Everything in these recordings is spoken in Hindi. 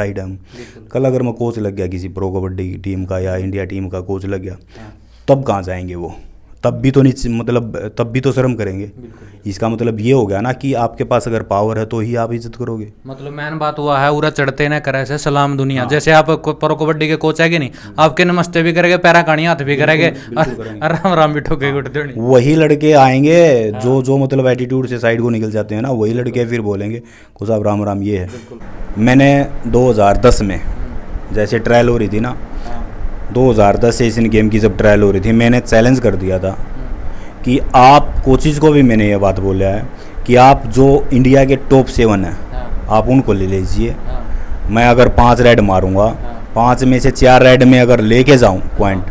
साइड हम। कल अगर मैं कोच लग गया किसी प्रो कबड्डी टीम का या इंडिया टीम का कोच लग गया, तब कहाँ जाएंगे वो? तब भी तो नहीं, मतलब तब भी तो शर्म करेंगे। इसका मतलब ये हो गया ना कि आपके पास अगर पावर है तो ही आप इज्जत करोगे। मतलब मेन बात हुआ है उरा चढ़ते न करे से सलाम दुनिया। जैसे आप प्रो कबड्डी के कोच है कि नहीं, आपके नमस्ते भी करेंगे, पैरा कानी हाथ भी करेंगे, राम राम भी ठोके उठते नहीं। वही लड़के आएंगे जो मतलब एटीट्यूड से साइड को निकल जाते हैं ना, वही लड़के फिर बोलेंगे को साहब राम राम ये है। मैंने 2010 में जैसे ट्रायल हो रही थी ना, 2010 एशियन गेम की जब ट्रायल हो रही थी, मैंने चैलेंज कर दिया था कि आप कोचिज़ को भी मैंने ये बात बोला है कि आप जो इंडिया के टॉप 7 हैं आप उनको ले लीजिए। मैं अगर 5 रेड मारूंगा, 5 में से 4 रेड में अगर लेके जाऊं पॉइंट,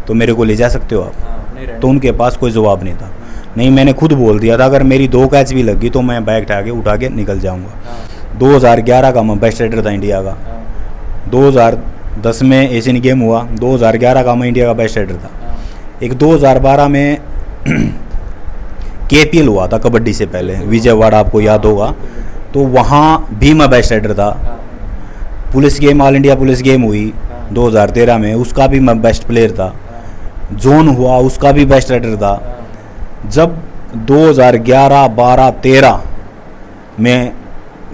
तो मेरे को ले जा सकते हो आप। तो उनके पास कोई जवाब नहीं था। नहीं, मैंने खुद बोल दिया था अगर मेरी 2 कैच भी लगी तो मैं बैग उठा के निकल जाऊँगा। 2011 का मैं बेस्ट रेडर था इंडिया का। 2010 में एशियन गेम हुआ, 2011 का मैं इंडिया का बेस्ट रेडर था। एक 2012 में KPL हुआ था कबड्डी से पहले, विजयवाड़ा, आपको याद होगा, तो वहाँ भी मैं बेस्ट रेडर था। Police game, all India police game हुई 2013 में, उसका भी मैं बेस्ट प्लेयर था। जोन हुआ, उसका भी बेस्ट रेडर था। जब 2011, 12, 13 में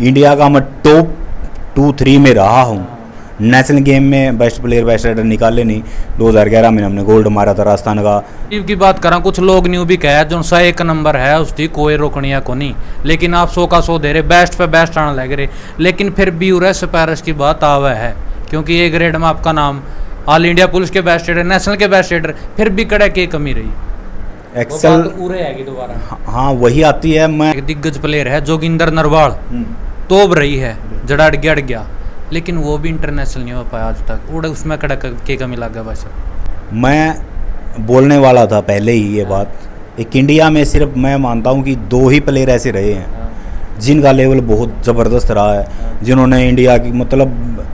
इंडिया का मैं टॉप 2-3 में रहा हूँ। नेशनल गेम में बेस्ट प्लेयर बेस्ट राइडर निकाले नहीं। 2011 में हमने गोल्ड मारा था राजस्थान का। टीम की बात करा, कुछ लोग न्यू भी कहे जो सा 1 नंबर है उसकी कोई रोकनिया को नहीं, लेकिन आप 100 का 100 दे रहे, बेस्ट पे बेस्ट आने लग रहे, लेकिन फिर भी उरे सिपारस की बात आवे है क्योंकि A ग्रेड में आपका नाम ऑल इंडिया पुलिस के बेस्ट राइडर, नेशनल के बेस्ट राइडर, फिर भी कड़े की कमी रही। एक्सेल उरे आएगी दोबारा। हाँ वही आती है। मैं एक दिग्गज प्लेयर है जोगिंदर नरवाल, तोब रही है, जड़ा अड़ गया, लेकिन वो भी इंटरनेशनल नहीं हो पाया आज तक। उड़े उसमें कड़क के कमी लग गया बस। मैं बोलने वाला था पहले ही ये बात। एक इंडिया में सिर्फ मैं मानता हूँ कि 2 ही प्लेयर ऐसे रहे हैं जिनका लेवल बहुत ज़बरदस्त रहा है, जिन्होंने इंडिया की मतलब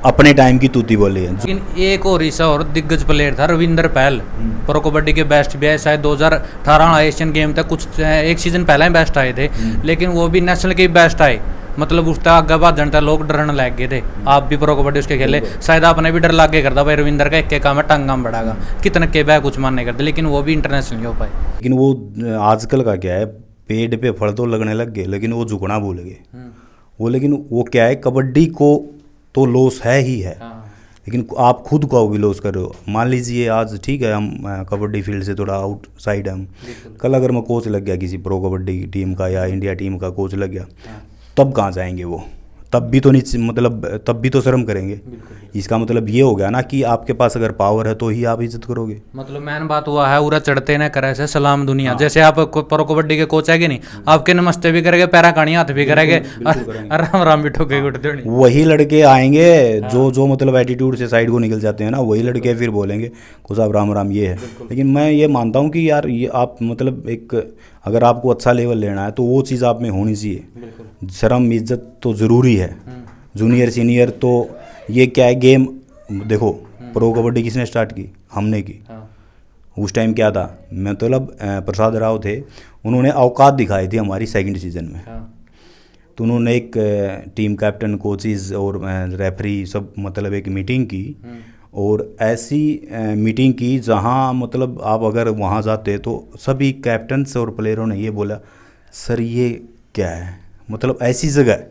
अपने टाइम की तूती बोली है। लेकिन एक और ईसा और दिग्गज प्लेयर था रविंदर पहल, प्रो कबड्डी के बेस्ट भी है, शायद 2018 एशियन गेम तक कुछ एक सीजन पहले ही बेस्ट आए थे, लेकिन वो भी नेशनल के बेस्ट आए। मतलब उसका आगे बाद जनता लोग डरने लग गए थे। आप भी प्रो कबड्डी उसके खेले, शायद आपने भी डर लग गया करता भाई रविंदर का एक काम है टंगा में बढ़ागा, कितने के बैग कुछ मानने करते, लेकिन वो भी इंटरनेशनल नहीं हो पाए। लेकिन वो आजकल का क्या है, पेड़ पे फल तो लगने लग गए लेकिन वो झुकना भूल गए वो। लेकिन वो क्या है, कबड्डी को तो लॉस है ही है, लेकिन आप खुद को भी लॉस कर रहे हो। मान लीजिए आज ठीक है हम कबड्डी फील्ड से थोड़ा आउटसाइड हम, कल अगर मैं कोच लग गया किसी प्रो कबड्डी टीम का या इंडिया टीम का कोच लग गया, तब कहाँ जाएंगे वो? तब भी तो नहीं, मतलब तब भी तो शर्म करेंगे। इसका मतलब ये हो गया ना कि आपके पास अगर पावर है तो ही आप इज्जत करोगे। मतलब मेन बात हुआ है उरा चढ़ते न करे से सलाम दुनिया। जैसे आप प्रो कबड्डी के कोच है कि नहीं, आपके नमस्ते भी करेंगे, पैरा कानी हाथ भी करेंगे, राम राम भी ठोके उठते नहीं। वही लड़के आएंगे जो मतलब एटीट्यूड से साइड को निकल जाते हैं ना, वही लड़के फिर बोलेंगे को साहब राम राम ये है। लेकिन मैं ये मानता हूँ कि यार ये आप मतलब एक अगर आपको अच्छा लेवल लेना है तो वो चीज़ आप में होनी चाहिए। शर्म इज्जत तो ज़रूरी है। जूनियर सीनियर तो ये क्या है गेम, देखो प्रो कबड्डी किसने स्टार्ट की? हमने की। उस टाइम क्या था, मतलब प्रसाद राव थे, उन्होंने औकात दिखाई थी हमारी 2nd सीजन में। तो उन्होंने एक टीम कैप्टन, कोचेस और रेफरी सब मतलब एक मीटिंग की, और ऐसी मीटिंग की जहां मतलब आप अगर वहां जाते तो सभी कैप्टन्स और प्लेयरों ने ये बोला सर ये क्या है, मतलब ऐसी जगह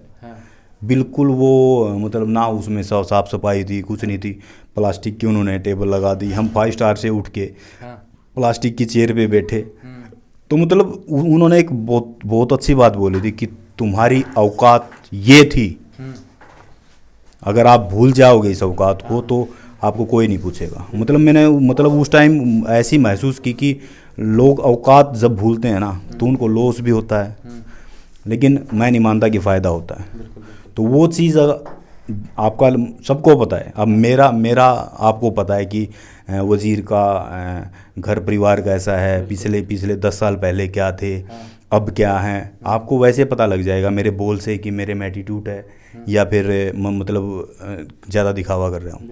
बिल्कुल वो मतलब ना उसमें साफ सफाई थी, कुछ नहीं थी, प्लास्टिक की उन्होंने टेबल लगा दी। हम 5 स्टार से उठ के प्लास्टिक की चेयर पे बैठे। तो मतलब उन्होंने एक बहुत अच्छी बात बोली थी कि तुम्हारी औकात ये थी, अगर आप भूल जाओगे इस औकात को तो आपको कोई नहीं पूछेगा। मतलब मैंने मतलब उस टाइम ऐसी महसूस की कि लोग औकात जब भूलते हैं ना तो उनको लॉस भी होता है, लेकिन मैं नहीं मानता कि फ़ायदा होता है। तो वो चीज़ आपका सबको पता है। अब मेरा आपको पता है कि वज़ीर का घर परिवार कैसा है, पिछले 10 साल पहले क्या थे, अब क्या हैं, आपको वैसे पता लग जाएगा मेरे बोल से कि मेरे में एटीट्यूड है या फिर मतलब ज़्यादा दिखावा कर रहा हूँ।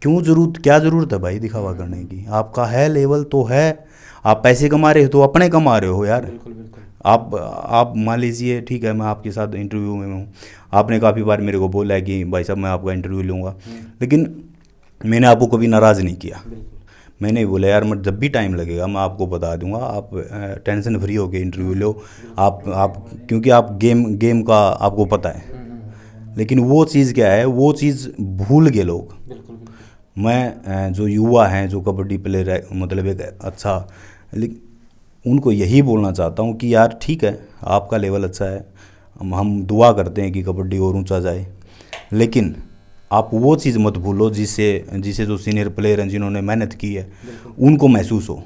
क्या ज़रूरत है भाई दिखावा करने की? आपका है लेवल तो है, आप पैसे कमा रहे हो तो अपने कमा रहे हो यार। आप मान लीजिए, ठीक है, मैं आपके साथ इंटरव्यू में हूँ, आपने काफ़ी बार मेरे को बोला है कि भाई साहब मैं आपका इंटरव्यू लूँगा, लेकिन मैंने आपको कभी नाराज़ नहीं किया। मैंने बोला यार मैं जब भी टाइम लगेगा मैं आपको बता दूंगा, आप टेंशन फ्री होके इंटरव्यू लो, आप क्योंकि आप गेम का आपको पता है। लेकिन वो चीज़ क्या है, वो चीज़ भूल गए लोग। मैं जो युवा हैं, जो कबड्डी प्लेयर है, मतलब एक अच्छा, लेकिन उनको यही बोलना चाहता हूँ कि यार ठीक है, आपका लेवल अच्छा है, हम दुआ करते हैं कि कबड्डी और ऊंचा जाए, लेकिन आप वो चीज़ मत भूलो जिसे जो सीनियर प्लेयर हैं जिन्होंने मेहनत की है उनको महसूस हो।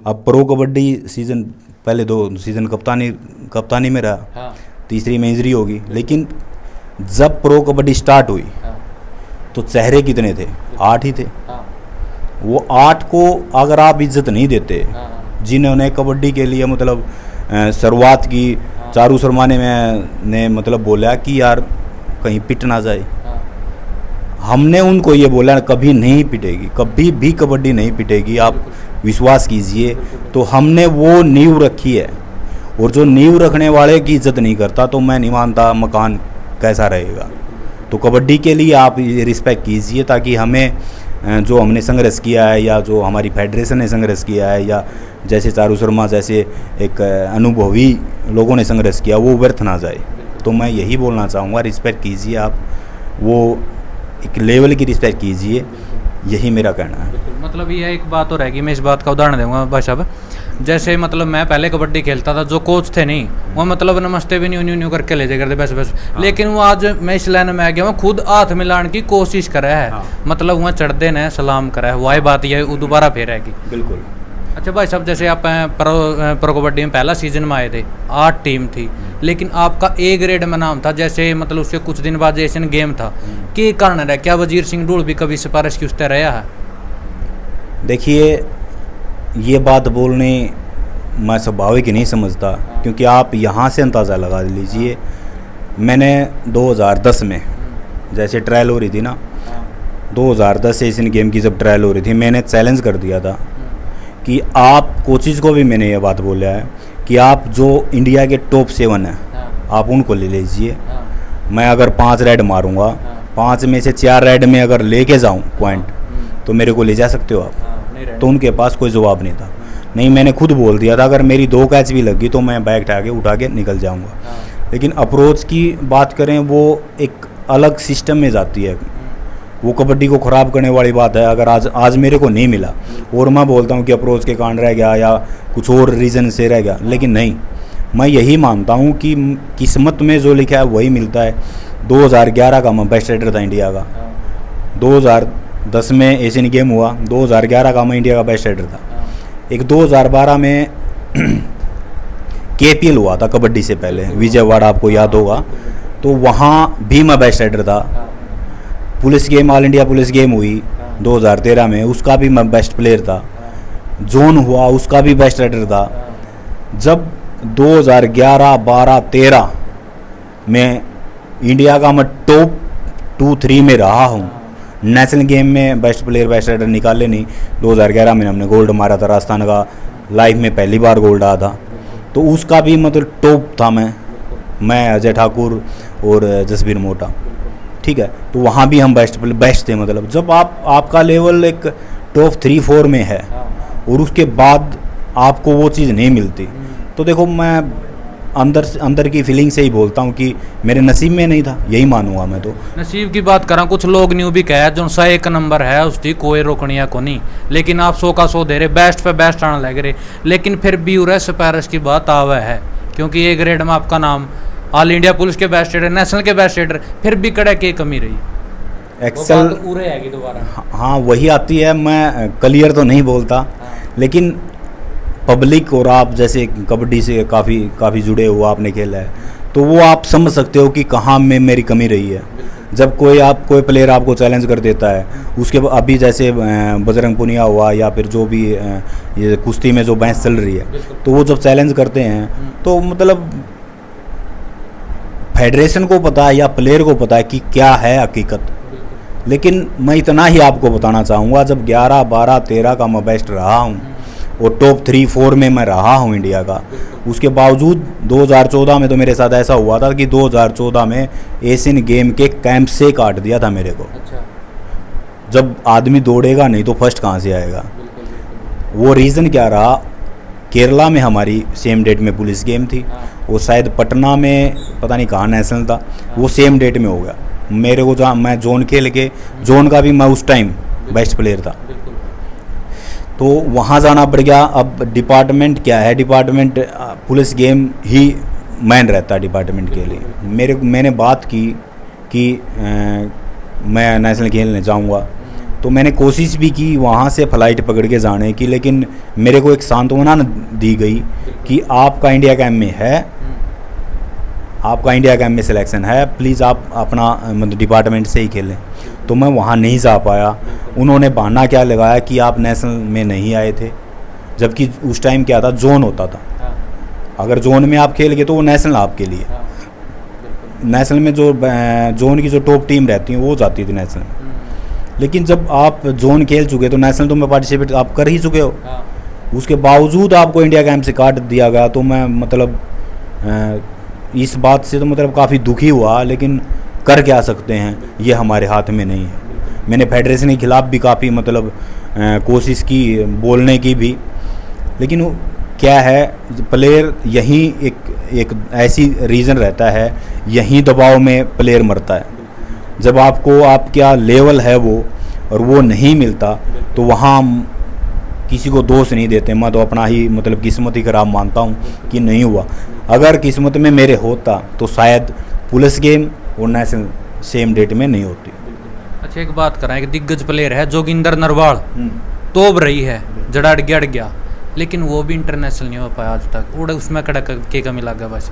अब प्रो कबड्डी सीज़न, पहले 2 सीज़न कप्तानी में रहा, हाँ। तीसरी में इंजरी होगी, लेकिन जब प्रो कबड्डी स्टार्ट हुई तो चेहरे कितने थे? 8 ही थे। वो 8 को अगर आप इज्जत नहीं देते, जिन्होंने कबड्डी के लिए मतलब शुरुआत की, चारू शर्मा ने मतलब बोला कि यार कहीं पिट ना जाए, हमने उनको ये बोला कभी नहीं पिटेगी, कभी भी कबड्डी नहीं पिटेगी, आप विश्वास कीजिए। तो हमने वो नींव रखी है, और जो नींव रखने वाले की इज्जत नहीं करता तो मैं नहीं मानता मकान कैसा रहेगा। तो कबड्डी के लिए आप ये रिस्पेक्ट कीजिए, ताकि हमें जो हमने संघर्ष किया है या जो हमारी फेडरेशन ने संघर्ष किया है या जैसे चारू शर्मा जैसे एक अनुभवी लोगों ने संघर्ष किया वो व्यर्थ ना जाए। तो मैं यही बोलना चाहूँगा, रिस्पेक्ट कीजिए आप, वो एक लेवल की रिस्पेक्ट कीजिए, यही मेरा कहना है। मतलब ये एक बात और रहेगी, मैं इस बात का उदाहरण दूंगा भाई साहब। जैसे मतलब मैं पहले कबड्डी खेलता था, जो कोच थे नहीं वो मतलब नमस्ते भी न्यू करके ले जाया करते बस। हाँ। लेकिन वो आज मैं इस लाइन में आ गया, वो खुद हाथ मिलाने की कोशिश कर रहा है। हाँ। मतलब वहाँ चढ़ते न सलाम करा है, वही बात ये दोबारा फिर आएगी। बिल्कुल। अच्छा भाई साहब, जैसे आप प्रो कबड्डी में पहला सीजन में आए थे, 8 टीम थी, लेकिन आपका A ग्रेड में नाम था। जैसे मतलब उसके कुछ दिन बाद एशियन गेम था, क्या कारण है? क्या वजीर सिंह ढूल भी कभी सिफारिश की उस तरह रहा है? देखिए, ये बात बोलने मैं स्वाभाविक नहीं समझता, क्योंकि आप यहाँ से अंदाज़ा लगा लीजिए। मैंने 2010 में जैसे ट्रायल हो रही थी ना, 2010 एशियन गेम की जब ट्रायल हो रही थी, मैंने चैलेंज कर दिया था कि आप कोचिज़ को भी मैंने ये बात बोला है कि आप जो इंडिया के टॉप 7 हैं आप उनको ले लीजिए। मैं अगर 5 रेड मारूंगा, 5 में से 4 रेड में अगर लेके जाऊं पॉइंट, तो मेरे को ले जा सकते हो आप? तो उनके पास कोई जवाब नहीं था। नहीं, मैंने खुद बोल दिया था अगर मेरी 2 कैच भी लगी तो मैं बैग उठा के निकल जाऊंगा। लेकिन अप्रोच की बात करें, वो एक अलग सिस्टम में जाती है, वो कबड्डी को ख़राब करने वाली बात है। अगर आज मेरे को नहीं मिला और मैं बोलता हूँ कि अप्रोच के कारण रह गया या कुछ और रीज़न से रह गया, लेकिन नहीं, मैं यही मानता हूँ कि किस्मत में जो लिखा है वही मिलता है। 2011 का मैं बेस्ट रेडर था इंडिया का, 2010 में एशियन गेम हुआ, 2011 का मैं इंडिया का बेस्ट रेडर था। एक 2012 में KPL हुआ था कबड्डी से पहले, विजयवाड़ा, आपको याद होगा, तो वहाँ भी मैं बेस्ट रेडर था। Police game, all India police game हुई 2013 में, उसका भी मैं बेस्ट प्लेयर था। जोन हुआ, उसका भी बेस्ट रेडर था। जब 2011, 12, 13 में इंडिया का मैं टॉप 2-3 में रहा हूँ। नेशनल गेम में बेस्ट प्लेयर, बेस्ट रेडर निकाले नहीं। 2011 में हमने गोल्ड मारा था, राजस्थान का लाइफ में पहली बार गोल्ड आया था, तो उसका भी मतलब टॉप था मैं, अजय ठाकुर और जसबीर मोटा, ठीक है। तो वहाँ भी हम बेस्ट थे। मतलब जब आपका लेवल एक टॉप 3-4 में है और उसके बाद आपको वो चीज़ नहीं मिलती, तो देखो मैं अंदर की फीलिंग से ही बोलता हूँ कि मेरे नसीब में नहीं था, यही मानूंगा मैं। तो नसीब की बात करा, कुछ लोग न्यू भी कहा जो सा 1 नंबर है उसकी कोई रोकनिया को नहीं, लेकिन आप 100 का 100 दे रहे, बेस्ट पे बेस्ट आने लग रहे, लेकिन फिर भी उरे सिफारिश की बात आवा है, क्योंकि A ग्रेड में आपका नाम ऑल इंडिया पुलिस के बेस्ट रेडर, नेशनल के बेस्ट रेडर, फिर भी कड़े की कमी रही। एक्सेल पूरे आएगी दोबारा। हाँ, वही आती है। मैं क्लियर तो नहीं बोलता, लेकिन पब्लिक और आप जैसे कबड्डी से काफ़ी जुड़े हो, आपने खेला है, तो वो आप समझ सकते हो कि कहाँ में मेरी कमी रही है। जब कोई प्लेयर आपको चैलेंज कर देता है, उसके अभी जैसे बजरंग पुनिया हुआ या फिर जो भी ये कुश्ती में जो बहस चल रही है, तो वो जब चैलेंज करते हैं तो मतलब फेडरेशन को पता है या प्लेयर को पता है कि क्या है हकीकत। लेकिन मैं इतना ही आपको बताना चाहूँगा, जब 11, 12, 13 का मैं बेस्ट रहा हूँ और टॉप 3-4 में मैं रहा हूँ इंडिया का। उसके बावजूद 2014 में तो मेरे साथ ऐसा हुआ था कि 2014 में एशियन गेम के कैंप से काट दिया था मेरे को। अच्छा। जब आदमी दौड़ेगा नहीं तो फर्स्ट कहाँ से आएगा। वो रीज़न क्या रहा, केरला में हमारी सेम डेट में पुलिस गेम थी, वो शायद पटना में पता नहीं कहाँ नेशनल था, वो सेम डेट में हो गया। मेरे को जहाँ मैं जोन खेल के, जोन का भी मैं उस टाइम बेस्ट प्लेयर था, तो वहाँ जाना पड़ गया। अब डिपार्टमेंट क्या है, डिपार्टमेंट पुलिस गेम ही मैन रहता है डिपार्टमेंट के लिए। मैंने बात की कि मैं नेशनल खेलने जाऊँगा, तो मैंने कोशिश भी की वहाँ से फ़्लाइट पकड़ के जाने की, लेकिन मेरे को एक सांत्वना दी गई कि आपका इंडिया कैंप में है, आपका इंडिया कैंप में सिलेक्शन है, प्लीज़ आप अपना मतलब डिपार्टमेंट से ही खेलें। तो मैं वहाँ नहीं जा पाया। उन्होंने बहाना क्या लगाया कि आप नेशनल में नहीं आए थे, जबकि उस टाइम क्या था, जोन होता था। अगर जोन में आप खेल गए तो वो नेशनल आपके लिए, नेशनल में जो जोन की जो टॉप टीम रहती है वो जाती थी नेशनल में। लेकिन जब आप जोन खेल चुके तो नेशनल तो में पार्टिसिपेट आप कर ही चुके हो, उसके बावजूद आपको इंडिया कैंप से काट दिया गया। तो मैं मतलब इस बात से तो मतलब काफ़ी दुखी हुआ, लेकिन कर क्या सकते हैं, ये हमारे हाथ में नहीं है। मैंने फेडरेशन के खिलाफ़ भी काफ़ी मतलब कोशिश की बोलने की भी, लेकिन क्या है, प्लेयर यहीं एक ऐसी रीज़न रहता है, यहीं दबाव में प्लेयर मरता है। जब आपको आप क्या लेवल है वो और वो नहीं मिलता तो वहाँ हम किसी को दोष नहीं देते। मैं तो अपना ही मतलब किस्मत ही खराब मानता हूँ कि नहीं हुआ। अगर किस्मत में मेरे होता तो शायद पुलिस गेम और नेशनल सेम डेट में नहीं होती। अच्छा, एक बात करें, एक दिग्गज प्लेयर है जोगिंदर नरवाल, तोब रही है, जड़ा अड़ गया, लेकिन वो भी इंटरनेशनल नहीं हो पाया आज तक। उड़ उसमें कड़क के कमी लगा। बस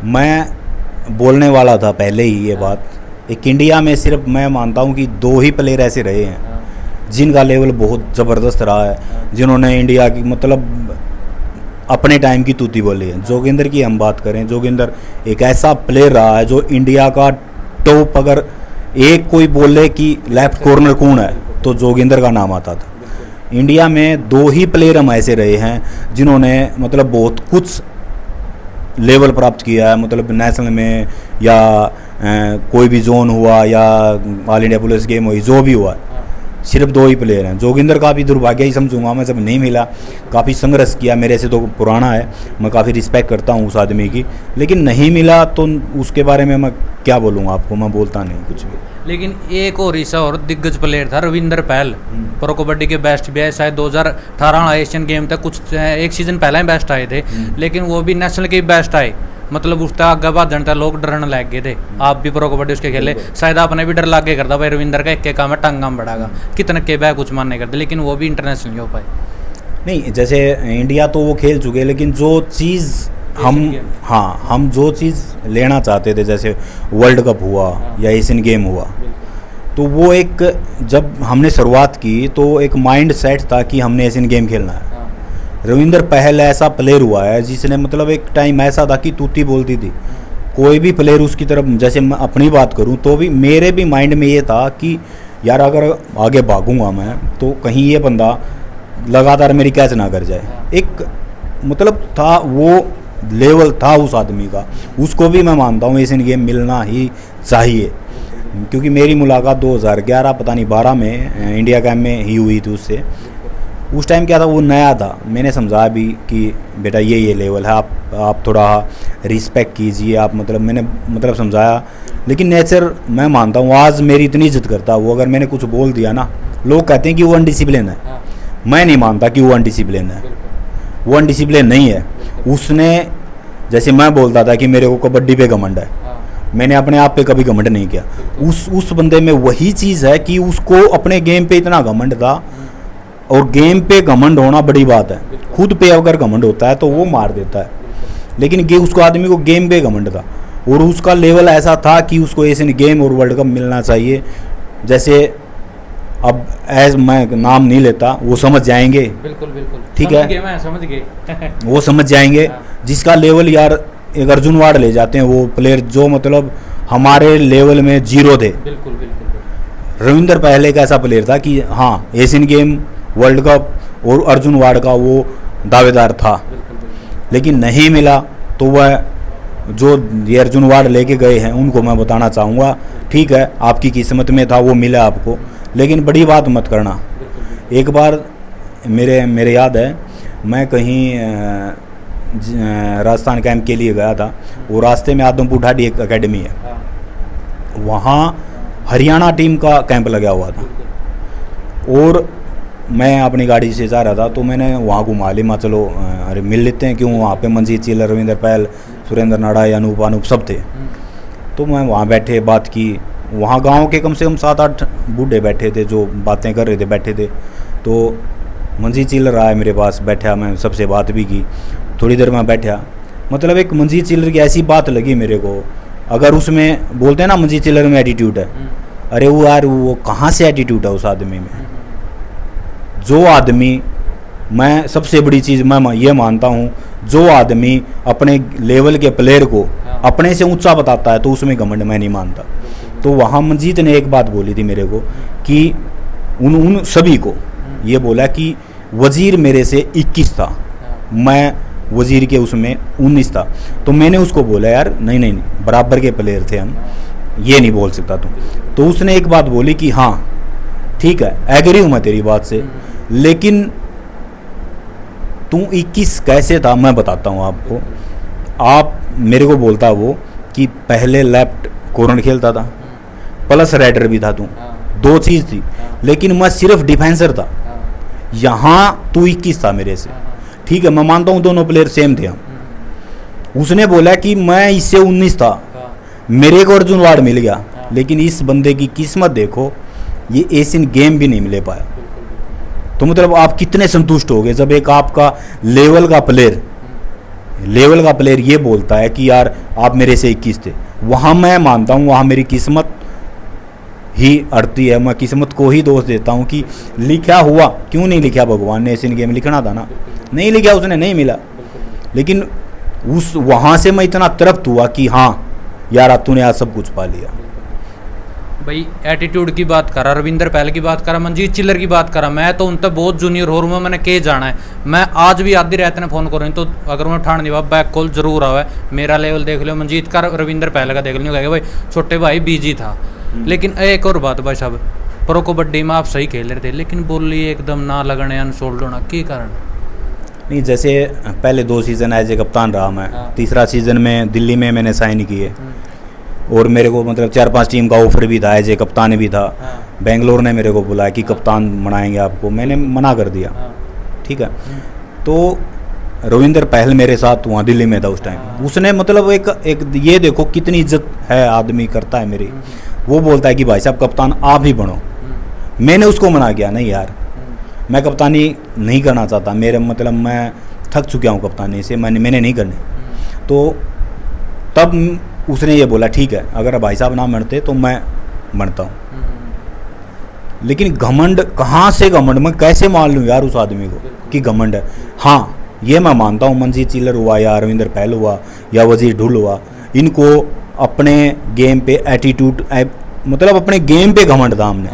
मैं बोलने वाला था पहले ही ये बात, एक इंडिया में सिर्फ मैं मानता हूँ कि 2 ही प्लेयर ऐसे रहे हैं जिनका लेवल बहुत ज़बरदस्त रहा है, जिन्होंने इंडिया की मतलब अपने टाइम की तूती बोली है। जोगिंदर की हम बात करें, जोगिंदर एक ऐसा प्लेयर रहा है जो इंडिया का टॉप, अगर एक कोई बोले कि लेफ्ट कॉर्नर कौन है तो जोगिंदर का नाम आता था। इंडिया में 2 ही प्लेयर हम ऐसे रहे हैं जिन्होंने मतलब बहुत कुछ लेवल प्राप्त किया है, मतलब नेशनल में या कोई भी जोन हुआ या ऑल इंडिया पुलिस गेम हुई, जो भी हुआ, सिर्फ 2 ही प्लेयर हैं। जोगिंदर का भी दुर्भाग्य ही समझूंगा मैं, जब नहीं मिला। काफ़ी संघर्ष किया, मेरे से तो पुराना है, मैं काफ़ी रिस्पेक्ट करता हूँ उस आदमी की, लेकिन नहीं मिला तो उसके बारे में मैं क्या बोलूँगा आपको, मैं बोलता नहीं कुछ भी। लेकिन एक और ऐसा और दिग्गज प्लेयर था रविंदर पहल, प्रो कबड्डी के बेस्ट भी है, शायद 2018 एशियन गेम तक कुछ एक सीज़न पहले ही बेस्ट आए थे, लेकिन वो भी नेशनल के बेस्ट आए। मतलब उसका आगे बाद जनता लोग डरने लग गए थे। आप भी प्रो कबड्डी उसके खेले, शायद आपने भी डर लग के करता भाई रविंदर का एक काम है टंगा बढ़ागा, कितने के बैग कुछ मान नहीं करते, लेकिन वो भी इंटरनेशनल नहीं हो पाए। नहीं, जैसे इंडिया तो वो खेल चुके, लेकिन जो चीज़ हम जो चीज़ लेना चाहते थे, जैसे वर्ल्ड कप हुआ या एशियन गेम हुआ, तो वो एक जब हमने शुरुआत की तो एक माइंड सेट था कि हमने एशियन गेम खेलना है। रविंदर पहल ऐसा प्लेयर हुआ है जिसने मतलब एक टाइम ऐसा था कि तूती बोलती थी, कोई भी प्लेयर उसकी तरफ, जैसे मैं अपनी बात करूं तो भी मेरे भी माइंड में ये था कि यार अगर आगे भागूंगा मैं तो कहीं ये बंदा लगातार मेरी कैच ना कर जाए। एक मतलब था, वो लेवल था उस आदमी का, उसको भी मैं मानता हूँ एशियन गेम मिलना ही चाहिए, क्योंकि मेरी मुलाकात 2011 पता नहीं 12 में इंडिया कैंप में ही हुई थी उससे। उस टाइम क्या था, वो नया था, मैंने समझाया भी कि बेटा ये लेवल है, आप थोड़ा रिस्पेक्ट कीजिए, आप मतलब मैंने मतलब समझाया। लेकिन नेचर मैं मानता हूँ, आज मेरी इतनी इज्जत करता है वो, अगर मैंने कुछ बोल दिया ना, लोग कहते हैं कि वो अनडिसिप्लिन है, मैं नहीं मानता कि वो अनडिसिप्लिन है, वो अनडिसिप्लिन नहीं है। उसने, जैसे मैं बोलता था कि मेरे को कबड्डी पे घमंड है, मैंने अपने आप पे कभी घमंड नहीं किया। उस बंदे में वही चीज़ है कि उसको अपने गेम पे इतना घमंड था, और गेम पे घमंड होना बड़ी बात है, खुद पे अगर घमंड होता है तो वो मार देता है, लेकिन उसको आदमी को गेम पे घमंड था, और उसका लेवल ऐसा था कि उसको एशियन गेम और वर्ल्ड कप मिलना चाहिए। जैसे अब एज मैं नाम नहीं लेता, वो समझ जाएंगे, बिल्कुल बिल्कुल ठीक है, मैं समझ गए वो समझ जाएंगे जिसका लेवल यार एक अर्जुन वाड़ ले जाते हैं वो प्लेयर, जो मतलब हमारे लेवल में 0 थे। बिल्कुल बिल्कुल। रविंदर पहले एक ऐसा प्लेयर था कि हाँ एशियन गेम, वर्ल्ड कप और अर्जुन वाड़ का वो दावेदार था, लेकिन नहीं मिला। तो वह जो ये अर्जुन वाड़ लेके गए हैं उनको मैं बताना चाहूँगा, ठीक है आपकी किस्मत में था वो मिला आपको, लेकिन बड़ी बात मत करना। एक बार मेरे याद है, मैं कहीं राजस्थान कैंप के लिए गया था, वो रास्ते में आदमपुर ढाडी एक एकेडमी है, वहाँ हरियाणा टीम का कैंप लगा हुआ था, और मैं अपनी गाड़ी से जा रहा था, तो मैंने वहाँ घुमा ली, चलो अरे मिल लेते हैं, क्यों वहाँ पे मंजीत चिल्लर, रविंदर पहल, सुरेंद्र नाड़ा, अनूप सब थे। तो मैं वहाँ बैठे बात की, वहाँ गांव के कम से कम 7-8 बूढ़े बैठे थे जो बातें कर रहे थे, बैठे थे। तो मंजीत चिल्लर आया मेरे पास, बैठा, मैं सबसे बात भी की, थोड़ी देर में बैठा। मतलब एक मंजीत चिल्लर की ऐसी बात लगी मेरे को, अगर उसमें बोलते हैं ना मंजीत चिल्लर में एटीट्यूड है, अरे वो यार वो कहाँ से एटीट्यूड है उस आदमी में। जो आदमी, मैं सबसे बड़ी चीज़ मैं ये मानता हूँ, जो आदमी अपने लेवल के प्लेयर को अपने से ऊंचा बताता है तो उसमें घमंड मैं नहीं मानता। तो वहाँ मंजीत ने एक बात बोली थी मेरे को कि उन सभी को ये बोला कि वजीर मेरे से 21 था, मैं वजीर के उसमें 19 था। तो मैंने उसको बोला यार नहीं बराबर के प्लेयर थे हम, ये नहीं बोल सकता तुम। तो उसने एक बात बोली कि हाँ ठीक है, एग्री हूँ मैं तेरी बात से, लेकिन तू 21 कैसे था मैं बताता हूँ आपको। आप मेरे को बोलता वो कि पहले लेफ्ट कॉर्नर खेलता था, प्लस राइडर भी था तू, 2 चीज़ थी, लेकिन मैं सिर्फ डिफेंसर था। यहाँ तू 21 था मेरे से, ठीक है मैं मानता हूँ दोनों प्लेयर सेम थे हम। उसने बोला कि मैं इससे 19 था, मेरे को अर्जुन वार्ड मिल गया, लेकिन इस बंदे की किस्मत देखो, ये एशियन गेम भी नहीं मिले पाया। तो मतलब आप कितने संतुष्ट हो गए जब एक आपका लेवल का प्लेयर ये बोलता है कि यार आप मेरे से 21 थे। वहाँ मैं मानता हूँ वहाँ मेरी किस्मत ही अड़ती है, मैं किस्मत को ही दोष देता हूँ कि लिखा हुआ क्यों नहीं लिखा, भगवान ने एशियन गेम लिखना था ना, नहीं लिखा, उसने नहीं मिला। लेकिन उस वहाँ से मैं इतना तृप्त हुआ कि हाँ यार तूने आज सब कुछ पा लिया। भाई एटीट्यूड की बात करा, रविंदर पहल की बात करा, मंजीत चिल्लर की बात करा, मैं तो उन तक बहुत जूनियर हो रहा हूँ, मैंने के जाना है। मैं आज भी आधी रात ने फ़ोन करूँ तो अगर मैं ठाण नहीं बैक कॉल जरूर आवा है, मेरा लेवल देख लो, मंजीत का रविंदर पहल का देख लो, कहेगा भाई छोटे भाई बिजी था। लेकिन एक और बात भाई साहब, प्रो कबड्डी में आप सही खेल रहे थे, लेकिन बोली एकदम ना लगने अनसोल्ड होना की कारण? नहीं, जैसे पहले 2 सीज़न एज ए कप्तान रहा मैं, तीसरा सीज़न में दिल्ली में मैंने साइन किए, और मेरे को मतलब 4-5 टीम का ऑफर भी था, एज ए कप्तान भी था। बेंगलोर ने मेरे को बुलाया कि कप्तान बनाएंगे आपको, मैंने मना कर दिया, ठीक है। तो रविंदर पहल मेरे साथ वहाँ दिल्ली में था उस टाइम, उसने मतलब एक ये देखो कितनी इज्जत है आदमी करता है मेरी, वो बोलता है कि भाई साहब कप्तान आप ही बनो। मैंने उसको मना किया, नहीं यार मैं कप्तानी नहीं करना चाहता, मेरे मतलब मैं थक चुका हूँ कप्तानी से, मैंने नहीं करनी। तो तब उसने ये बोला ठीक है अगर भाई साहब ना मरते तो मैं मरता हूँ। लेकिन घमंड कहाँ से, घमंड मैं कैसे मान लूँ यार उस आदमी को कि घमंड है। हाँ ये मैं मानता हूँ मंजीत चिल्लर हुआ या रविंदर पहल हुआ या वजीर ढुल हुआ, इनको अपने गेम पे एटीट्यूड मतलब अपने गेम पे घमंड था। हमने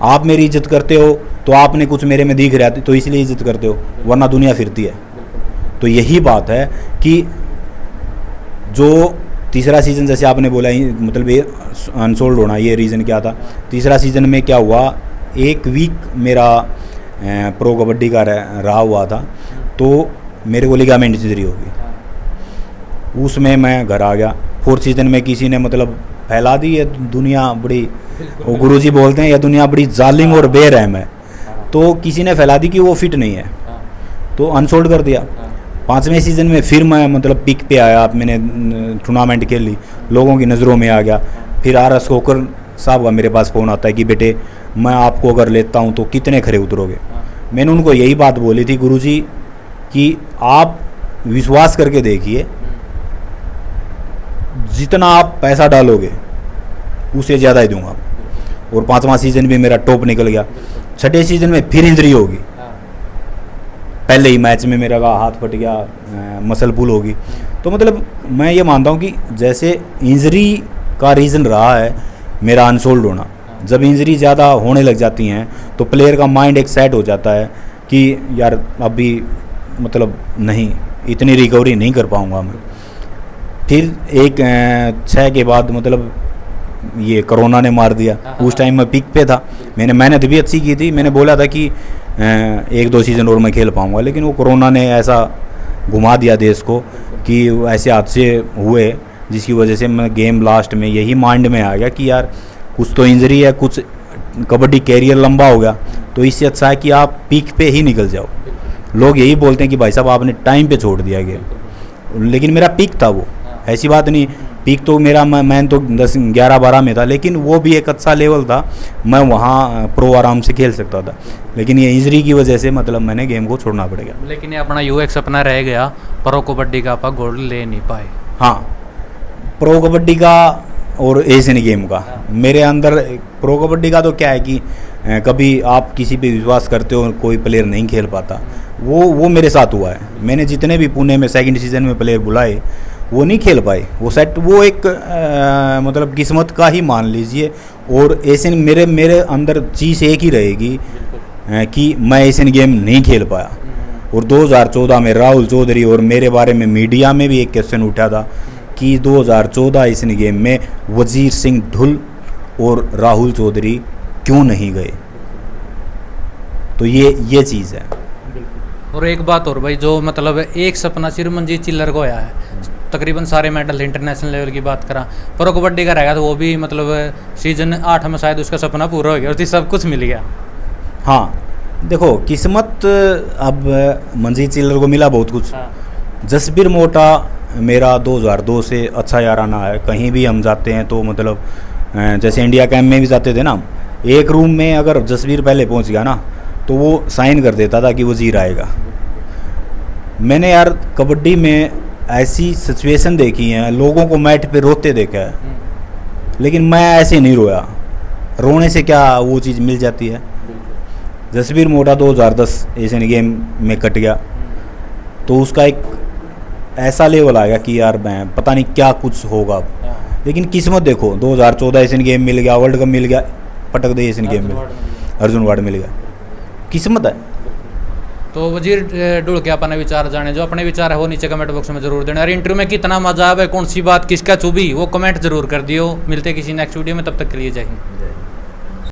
आप मेरी इज्जत करते हो तो आपने कुछ मेरे में दिख रहा है तो इसलिए इज्जत करते हो, वरना दुनिया फिरती है। तो यही बात है कि जो तीसरा सीज़न जैसे आपने बोला मतलब ये अनसोल्ड होना, ये रीज़न क्या था। तीसरा सीज़न में क्या हुआ, 1 वीक मेरा प्रो कबड्डी का रहा हुआ था, तो मेरे को लिगामेंट इंजरी हो गई, उसमें मैं घर आ गया। 4th सीज़न में किसी ने मतलब फैला दी है दुनिया बड़ी, वो गुरुजी बोलते हैं यह दुनिया बड़ी जालिम और बेरहम है, तो किसी ने फैला दी कि वो फिट नहीं है, तो अनसोल्ड कर दिया। 5वें सीज़न में फिर मैं मतलब पिक पे आया, मैंने टूर्नामेंट खेली, लोगों की नज़रों में आ गया। फिर RS खोकर साहब का मेरे पास फ़ोन आता है कि बेटे मैं आपको अगर लेता हूँ तो कितने खरे उतरोगे। मैंने उनको यही बात बोली थी गुरुजी कि आप विश्वास करके देखिए, जितना आप पैसा डालोगे उससे ज़्यादा ही दूंगा। और 5वां सीज़न भी मेरा टॉप निकल गया। 6ठे सीज़न में फिर इंजरी होगी, पहले ही मैच में मेरा हाथ फट गया, मसल पुल होगी। तो मतलब मैं ये मानता हूँ कि जैसे इंजरी का रीज़न रहा है मेरा अनसोल्ड होना, जब इंजरी ज़्यादा होने लग जाती हैं तो प्लेयर का माइंड एक सेट हो जाता है कि यार अभी मतलब नहीं, इतनी रिकवरी नहीं कर पाऊँगा मैं। फिर एक 6 के बाद मतलब ये कोरोना ने मार दिया। उस टाइम मैं पीक पे था, मैंने मेहनत भी अच्छी की थी, मैंने बोला था कि 1-2 सीज़न और मैं खेल पाऊँगा, लेकिन वो कोरोना ने ऐसा घुमा दिया देश को कि ऐसे हादसे हुए जिसकी वजह से मैं गेम लास्ट में यही माइंड में आ गया कि यार कुछ तो इंजरी है, कुछ कबड्डी कैरियर लंबा हो गया, तो इससे अच्छा है कि आप पीक पे ही निकल जाओ। लोग यही बोलते हैं कि भाई साहब आपने टाइम पे छोड़ दिया गेम, लेकिन मेरा पीक था वो, ऐसी बात नहीं। पीक तो मेरा मैं तो 10-11-12 में था, लेकिन वो भी एक अच्छा लेवल था, मैं वहाँ प्रो आराम से खेल सकता था, लेकिन ये इंजरी की वजह से मतलब मैंने गेम को छोड़ना पड़ गया। लेकिन ये अपना यूएक्स अपना रह गया, प्रो कबड्डी का आप गोल्ड ले नहीं पाए। हाँ, प्रो कबड्डी का और एशियन गेम का मेरे अंदर, प्रो कबड्डी का तो क्या है कि कभी आप किसी पे विश्वास करते हो कोई प्लेयर नहीं खेल पाता, वो मेरे साथ हुआ है। मैंने जितने भी पुणे में सेकंड सीजन में प्लेयर बुलाए वो नहीं खेल पाए, वो एक मतलब किस्मत का ही मान लीजिए। और एशियन मेरे अंदर चीज़ एक ही रहेगी कि मैं एशियन गेम नहीं खेल पाया। और 2014 में राहुल चौधरी और मेरे बारे में मीडिया में भी एक क्वेश्चन उठा था कि 2014 एशियन गेम में वजीर सिंह ढुल और राहुल चौधरी क्यों नहीं गए, तो ये चीज़ है। और एक बात और भाई, जो मतलब एक सपना सिर्फ मंजीत चिल्लर को आया है, तकरीबन सारे मेडल इंटरनेशनल लेवल की बात करा, प्रो कबड्डी का रहेगा तो वो भी मतलब सीजन 8 में शायद उसका सपना पूरा हो गया, उसकी सब कुछ मिल गया। हाँ देखो, किस्मत अब मंजीत चिल्लर को मिला बहुत कुछ। हाँ। जसबीर मोटा मेरा 2002 से अच्छा याराना है, कहीं भी हम जाते हैं तो मतलब जैसे इंडिया कैंप में भी जाते थे ना, एक रूम में अगर जसबीर पहले पहुंच गया ना तो वो साइन कर देता था कि वजीर आएगा। मैंने यार कबड्डी में ऐसी सिचुएशन देखी है, लोगों को मैट पे रोते देखा है, लेकिन मैं ऐसे नहीं रोया। रोने से क्या वो चीज़ मिल जाती है। जसबीर मोटा 2010 एशियन गेम में कट गया तो उसका एक ऐसा लेवल आ गया कि यार मैं पता नहीं क्या कुछ होगा, लेकिन किस्मत देखो 2014 एशियन गेम मिल गया, वर्ल्ड कप मिल गया, पटक दे एशियन गेम में अर्जुन अवार्ड मिल गया, किस्मत है। तो वजीर ढूंढ के अपने विचार जाने, जो अपने विचार है वो नीचे कमेंट बॉक्स में जरूर देना। और इंटरव्यू में कितना मजा आया, कौन सी बात किसका चुभी, वो कमेंट जरूर कर दियो। मिलते किसी नेक्स्ट वीडियो में, तब तक के लिए जय हिंद।